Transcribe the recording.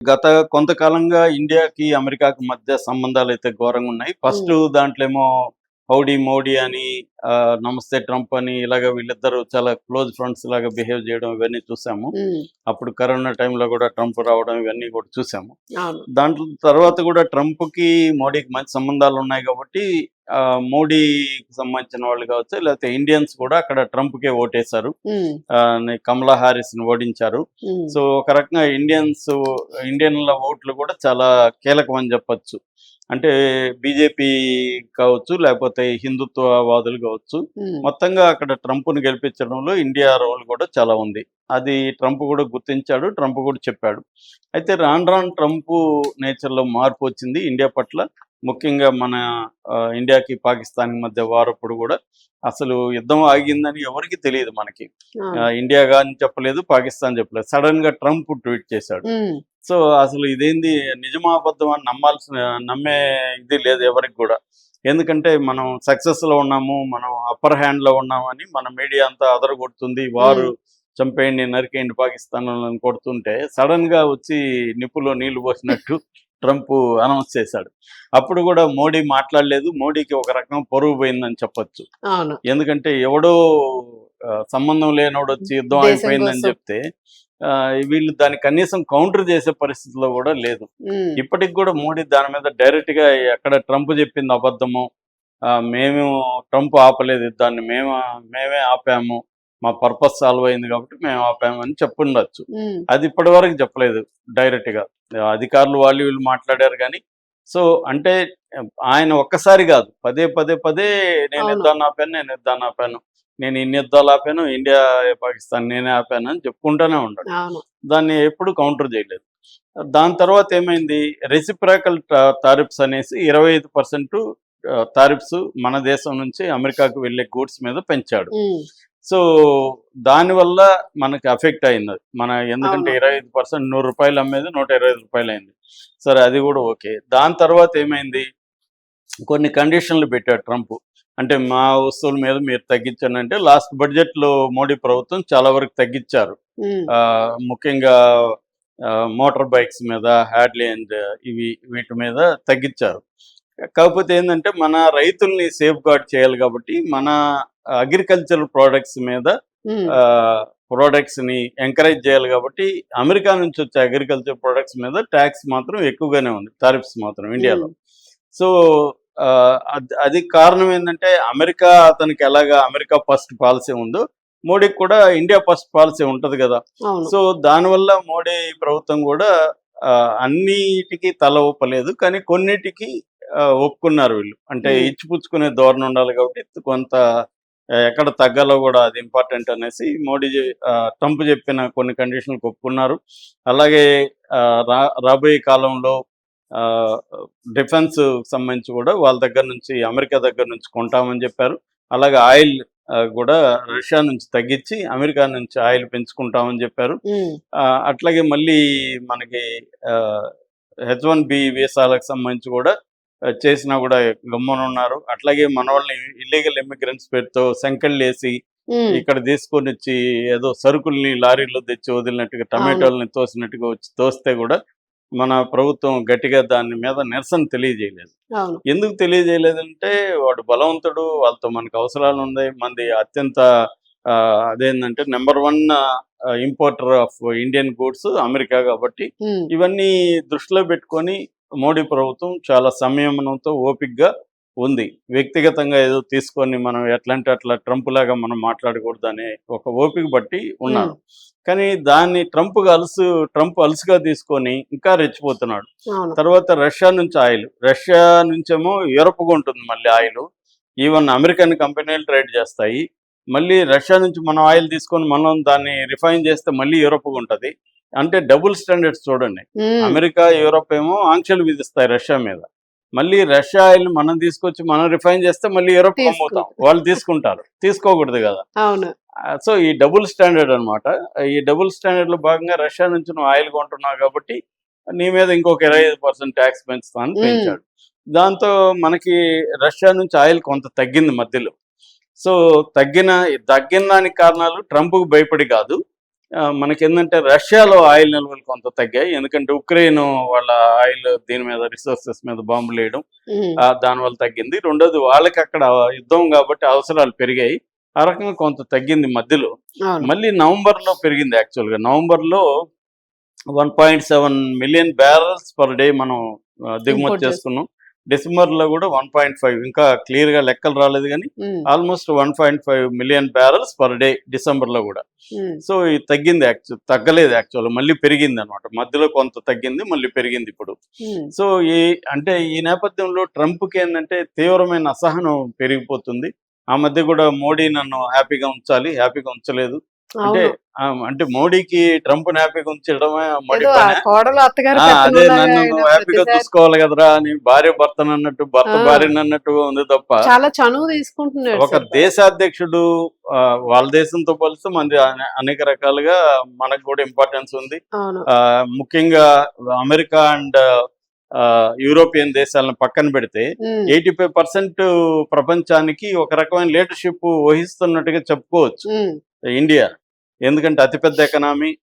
గత కొంతకాలంగా ఇండియాకి, అమెరికాకి మధ్య సంబంధాలైతే ఘోరంగున్నాయి. ఫస్టు హ్మ్. దాంట్లో ఏమో హౌడీ మోడీ అని, నమస్తే ట్రంప్ అని ఇలాగ వీళ్ళిద్దరూ చాలా క్లోజ్ ఫ్రెండ్స్ లాగా బిహేవ్ చేయడం ఇవన్నీ చూసాము. హ్మ్. అప్పుడు కరోనా టైంలో కూడా ట్రంప్ రావడం ఇవన్నీ కూడా చూసాము. అవును. దాంట్లో తర్వాత కూడా ట్రంప్‌కి, మోడీకి మంచి సంబంధాలున్నాయి కాబట్టి మోడీకి సంబంధించిన వాళ్ళు కావచ్చు, లేకపోతే ఇండియన్స్ కూడా అక్కడ ట్రంప్‌కే ఓటేశారు. హ్మ్. కమలా హారిస్‌ని ఓడించారు. హ్మ్. సో, ఒక రకంగా ఇండియన్‌ల ఓట్లు కూడా చాలా కీలకమని చెప్పొచ్చు. అంటే బీజేపీ కావచ్చు, లేకపోతే హిందుత్వవాదులు కావచ్చు. హ్మ్. మొత్తంగా అక్కడ ట్రంప్‌ని గెలిపించడంలో ఇండియా రోల్ కూడా చాలా ఉంది. అది ట్రంప్ కూడా గుర్తించాడు. ట్రంప్ కూడా చెప్పాడు. అయితే రాను రాను ట్రంపు నేచర్‌లో మార్పొచ్చింది ఇండియా పట్ల. ముఖ్యంగా మన ఇండియాకి, పాకిస్తాన్‌కి మధ్య వారప్పుడు కూడా అసలు యుద్ధం ఆగిందని ఎవరికీ తెలీదు మనకి. అవును. ఇండియా గాని చెప్పలేదు, పాకిస్తాన్ చెప్పలేదు. సడెన్‌గా ట్రంప్ ట్వీట్ చేశాడు. హ్మ్. సో, అసలు ఇదేంది నిజమా? అబద్ధమా? అని నమ్మే ఇది లేదు ఎవరికి గూడా. ఎందుకంటే మనం సక్సెస్‌లో ఉన్నాము. మనం అప్పర్ హ్యాండ్‌లో ఉన్నామని మన మీడియా అంతా అదరగొడుతుంది. హ్మ్. చంపేయండి, నరికేయండి పాకిస్తానోళ్ళని కొడుతుంటే సడెన్‌గా వచ్చి నిప్పులో నీళ్లు పోసినట్టు ట్రంప్ అనౌన్స్ చేశాడు. అప్పుడు గూడా మోడీ మాట్లాడలేదు. మోడీకి ఒక రకం పరువు పోయిందని చెప్పొచ్చు. అవును. ఎందుకంటే ఎవడో సంబంధం లేనోడొచ్చి యుద్ధం దేశం ఆగిపోయిందని కోసం. జెప్తే వీళ్ళు దాన్ని కనీసం కౌంటర్ చేసే పరిస్థితిలో గూడా లేదు. హ్మ్. ఇప్పటికి గూడా మోడీ దాని మీద డైరెక్ట్‌గా ఎక్కడ ట్రంప్ చెప్పింది అబద్ధమో, మేము ట్రంప్ ఆపలేదు యుద్ధాన్ని. మేమే ఆపాము. మా పర్పస్ సాల్వ్ అయింది కాబట్టి మేము ఆపాము అని చెప్పుండొచ్చు. హ్మ్. అది ఇప్పటివరకు చెప్పలేదు డైరెక్ట్‌గా. అధికారులు వాళ్ళు వీళ్ళు మాట్లాడారు గానీ, సో, అంటే ఆయన ఒక్కసారి గాదు. పదే, పదే, పదే నేను అవును. యుద్ధాన్ని ఆపాను, నేను యుద్ధాన్ని ఆపాను. నేను ఇన్ని యుద్ధాలు ఆపాను. ఇండియా, పాకిస్తాన్ నేనే ఆపానని చెప్పుకుంటూనే ఉన్నాడు. అవును. దాన్ని ఎప్పుడు కౌంటర్ చేయలేదు. దాని తర్వాత ఏమైంది? రెసిప్రకల్ టారిఫ్స్ అనేసి 25% టారిఫ్స్ మన దేశం నుంచి అమెరికాకు వెళ్ళే గూడ్స్ మీద పెంచాడు. హ్మ్. సో, దానివల్ల మనకి ఎఫెక్ట్ అయిందది. ఎందుకంటే అవును. 25% రూ. 100 అమ్మేది రూ. 125 అయింది. సరే అది గూడా ఓకే. దాని తర్వాత ఏమైంది? కొన్ని కండిషన్‌లు పెట్టాడు ట్రంప్. అంటే మా వస్తువుల మీద మీరు తగ్గించనంటే లాస్ట్ బడ్జెట్‌లో మోడీ ప్రభుత్వం చాలా వరకు తగ్గిచ్చారు. హ్మ్. ముఖ్యంగా మోటార్ బైక్స్ మీద, హ్యాడ్లీ అండ్ వీటి మీద తగ్గిచ్చారు. కాకపోతే ఏందంటే మన రైతుల్ని సేఫ్‌గార్డ్ చేయాలి కాబట్టి మన అగ్రికల్చరల్ ప్రొడక్ట్స్ మీద హ్మ్. ఆహ్, ప్రొడక్ట్స్‌ని ఎంకరేజ్ చేయాలి కాబట్టి అమెరికా నుంచి వచ్చే అగ్రికల్చర్ ప్రొడక్ట్స్ మీద టాక్స్ మాత్రం ఎక్కువగానే ఉంది. టారిఫ్స్ మాత్రం హ్మ్. ఇండియాలో. సో, అది కారణం ఏందంటే అతనికి ఎలాగా అమెరికా ఫస్ట్ పాలసీ ఉందో, మోడీకి కూడా ఇండియా ఫస్ట్ పాలసీ ఉంటది గదా! అవును. సో, దానివల్ల మోడీ ప్రభుత్వం గూడా అన్నిటికి తల ఊపలేదు. కానీ కొన్నిటికి ఒప్పుకున్నారు వీళ్ళు. అంటే హ్మ్. ఇచ్చిపుచ్చుకునే ధోరణి ఉండాలి కాబట్టి కొంత ఎక్కడ తగ్గాలో గూడా అది ఇంపార్టెంట్ అనేసి ట్రంప్ చెప్పిన కొన్ని కండిషన్‌లకు ఒప్పుకున్నారు. అలాగే రాబోయే కాలంలో ఆహ్, డిఫెన్స్‌కి సంబంధించి గూడా వాళ్ళ దగ్గర నుంచి, అమెరికా దగ్గర నుంచి కొంటామని జెప్పారు. అలాగే ఆయిల్ గూడా రష్యా నుంచి తగ్గించి, అమెరికా నుంచి ఆయిల్ పెంచుకుంటామని జెప్పారు. హ్మ్. అట్లాగే మళ్ళీ మనకి ఆహ్, హెచ్-1బీ వీసాలకు సంబంధించి గూడా చేసినా గూడా గమ్మునున్నారు. అట్లాగే మనోళ్ళని ఇల్లీగల్ ఇమ్మిగ్రెంట్స్ పేరుతో సంకెళ్ళేసి, హ్మ్. ఇక్కడ తీసుకొనొచ్చి ఏదో సరుకుల్ని లారీలో తెచ్చి వదిలినట్టుగా, అవును. టమాటోలని తోసినట్టుగా వచ్చి తోస్తే గూడా మన ప్రభుత్వం గట్టిగా దాని మీద నిరసన తెలియజేయలేదు. అవును. ఎందుకు తెలియజేయలేదంటే వాడు బలవంతుడు. వాళ్ళతో మనకు అవసరాలున్నాయి. మనది అత్యంత అదేందంటే number 1 importer of Indian goods America కాబట్టి, హ్మ్. ఇవన్నీ దృష్టిలో పెట్టుకొని మోడీ ప్రభుత్వం చాలా సంయమనంతో, ఓపికగా ఉంది. వ్యక్తిగతంగా ఏదో తీసుకొని మనం ఎట్లంటే అట్లా ట్రంప్‌లాగా మనం మాట్లాడకూడదనే ఒక ఓపిక బట్టి హ్మ్. ఉన్నారు. కానీ దాన్ని ట్రంప్ అలుసుగా తీసుకొని ఇంకా రెచ్చిపోతున్నాడు. అవును. తర్వాత రష్యా నుంచేమో యూరప్ కొంటుంది మళ్ళీ ఆయిలు. ఈవెన్ అమెరికన్ కంపెనీలు ట్రేడ్ చేస్తాయి. మళ్ళీ రష్యా నుంచి మనం ఆయిల్ తీసుకొని మనం దాన్ని రిఫైన్ చేస్తే మళ్ళీ యూరప్ కొంటది. అంటే డబుల్ స్టాండర్డ్స్ చూడండి. హ్మ్. అమెరికా, యూరప్ ఏమో ఆంక్షలు విధిస్తాయి రష్యా మీద. మళ్ళీ రష్యా ఆయిల్‌ని మనం తీసుకొచ్చి మనం రిఫైన్ చేస్తే మళ్ళీ యూరప్‌కి అమ్ముతాం. తీసుకుంటా. వాళ్ళు తీసుకుంటారు. తీసుకోకూడదు గదా! అవును. సో, ఈ డబుల్ స్టాండర్డ్ అనమాట. ఈ డబుల్ స్టాండర్డ్‌లో భాగంగా రష్యా నుంచి నువ్వు ఆయిల్ కొంటున్నావు కాబట్టి, నీ మీద ఇంకొక 25% టాక్స్ పెంచుతామని హ్మ్. పెంచాడు. దాంతో మనకి రష్యా నుంచి ఆయిల్ కొంత తగ్గింది మధ్యలో. సో, తగ్గిన దానికి కారణాలు ట్రంప్‌కి భయపడి కాదు. మనకేందంటే రష్యాలో ఆయిల్ నిల్వలు కొంత తగ్గాయి. ఎందుకంటే ఉక్రెయిన్ వాళ్ళ ఆయిల్ దీని మీద రిసోర్సెస్ మీద బాంబులు వేయడం ఉమ్, దానివల్ల తగ్గింది. రెండోది వాళ్ళకి అక్కడ యుద్ధం కాబట్టి అవసరాలు పెరిగాయి. ఆ రకంగా కొంత తగ్గింది మధ్యలో. అవును. మళ్ళీ నవంబర్‌లో పెరిగింది యాక్చువల్‌గా. నవంబర్‌లో 1.7 మిలియన్ బ్యారల్స్ పర్ డే మనం దిగుమతి ఇంపోర్ట్ చేసి చేసుకున్నాం. డిసెంబర్‌లో కూడా 1.5 ఇంకా క్లియర్‌గా లెక్కలు రాలేదు గానీ um, almost 1.5 million barrels per day డిసెంబర్‌లో కూడా. ఉమ్, సో ఇది తగ్గింది తగ్గలేదు యాక్చువల్‌గా మళ్ళీ పెరిగిందనమాట. మధ్యలో కొంత తగ్గింది మళ్ళీ పెరిగింది ఇప్పుడు. ఉమ్, సో అంటే ఈ నేపథ్యంలో ట్రంప్‌కి ఏందంటే తీవ్రమైన అసహనం పెరిగిపోతుంది. ఆ మధ్య కూడా మోడీ నన్ను హ్యాపీగా ఉంచలేదు. అంటే అవును. అంటే మోడీకి ట్రంప్‌ని హ్యాపీగా ఉంచడమే మోడీ ఏదో ఆ పనే. కోడలు అత్తగారు అదే పెత్తనంలాగా నన్ను ఆయన నువ్వు హ్యాపీగా ప్రతిసారి చూసుకోవాలి కదరా అని భార్య భర్తనన్నట్టు, భర్త ఆ భార్యనన్నట్టుగా ఉంది తప్ప చాలా చనువు తీసుకుంటున్నాడు ఒక శిల్ప. దేశాధ్యక్షుడు వాళ్ళ దేశంతో పోలిస్తే మనది అనేక రకాలుగా మనకు కూడా ఇంపార్టెన్స్ ఉంది. అవును. ముఖ్యంగా అమెరికా అండ్ యూరోపియన్ దేశాలను పక్కన పెడితే ఉమ్, 85% ప్రపంచానికి ఒక రకమైన లీడర్‌షిప్ వహిస్తున్నట్టుగా చెప్పుకోవచ్చు ఉమ్, ఇండియా. ఎందుకంటే అతిపెద్ద ఎకనామీ,